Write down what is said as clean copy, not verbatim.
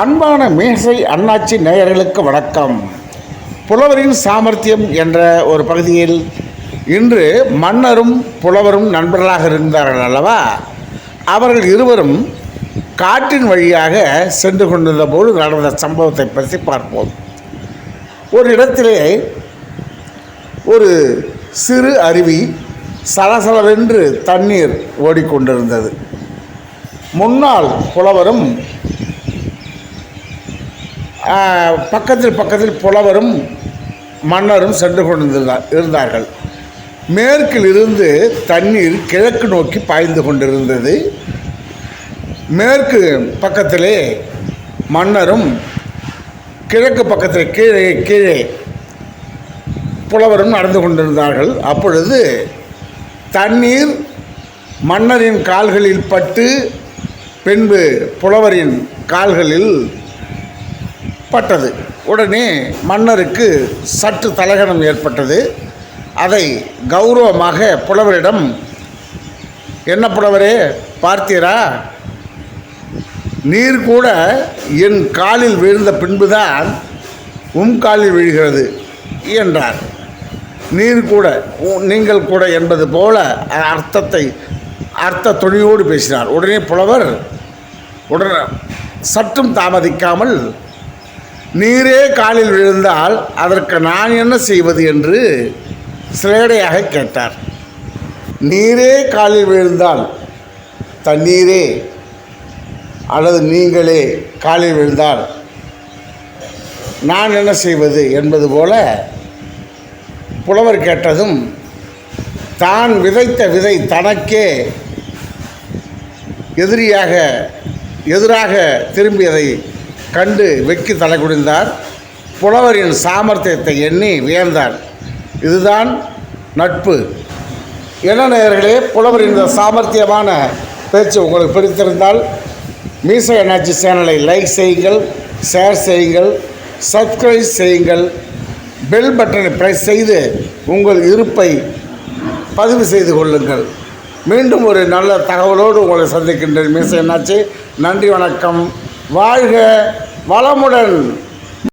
அன்பான மீசை அண்ணாச்சி நேயர்களுக்கு வணக்கம். புலவரின் சாமர்த்தியம் என்ற ஒரு பகுதியில் இன்று மன்னரும் புலவரும் நண்பர்களாக இருந்தார்கள் அல்லவா? அவர்கள் இருவரும் காட்டின் வழியாக சென்று கொண்டிருந்த போது நடந்த சம்பவத்தை பற்றி பார்ப்போம். ஒரு இடத்திலே ஒரு சிறு அருவி சலசலவென்று தண்ணீர் ஓடிக்கொண்டிருந்தது. முன்னாள் புலவரும் பக்கத்தில் புலவரும் மன்னரும் சென்று கொண்டிருந்தார்கள். மேற்கில் இருந்து தண்ணீர் கிழக்கு நோக்கி பாய்ந்து கொண்டிருந்தது. மேற்கு பக்கத்திலே மன்னரும், கிழக்கு பக்கத்தில் கீழே புலவரும் நடந்து கொண்டிருந்தார்கள். அப்பொழுது தண்ணீர் மன்னரின் கால்களில் பட்டு பின்பு புலவரின் கால்களில் பட்டது. உடனே மன்னருக்கு சற்று தலகணம் ஏற்பட்டது. அதை கௌரவமாக புலவரிடம், என்ன புலவரே, பார்த்தீரா, நீர் கூட என் காலில் விழுந்த பின்புதான் காலில் விழுகிறது என்றார். நீர் கூட, நீங்கள் கூட என்பது போல அர்த்த துணியோடு பேசினார். உடனே புலவர் சற்றும் தாமதிக்காமல், நீரே காலில் விழுந்தால் அதற்கு நான் என்ன செய்வது என்று சிலேடையாக கேட்டார். நீரே காலில் விழுந்தால், தண்ணீரே அல்லது நீங்களே காலில் விழுந்தால் நான் என்ன செய்வது என்பது போல புலவர் கேட்டதும், தான் விதைத்த விதை தனக்கே எதிராக திரும்பியதை கண்டு வெக்கி தலை குனிந்தார். புலவரின் சாமர்த்தியத்தை எண்ணி வியந்தார். இதுதான் நட்பு. என்ன நேயர்களே, புலவரின் இந்த சாமர்த்தியமான பேச்சு உங்களுக்கு பிடித்திருந்தால் மீசை அண்ணாச்சி சேனலை லைக் செய்யுங்கள், ஷேர் செய்யுங்கள், சப்ஸ்கிரைப் செய்யுங்கள், பெல் பட்டனை ப்ரெஸ் செய்து உங்கள் இருப்பை பதிவு செய்து கொள்ளுங்கள். மீண்டும் ஒரு நல்ல தகவலோடு உங்களை சந்திக்கின்றேன். மீசை அண்ணாச்சி. நன்றி, வணக்கம். வாழ்க வளமுடன்.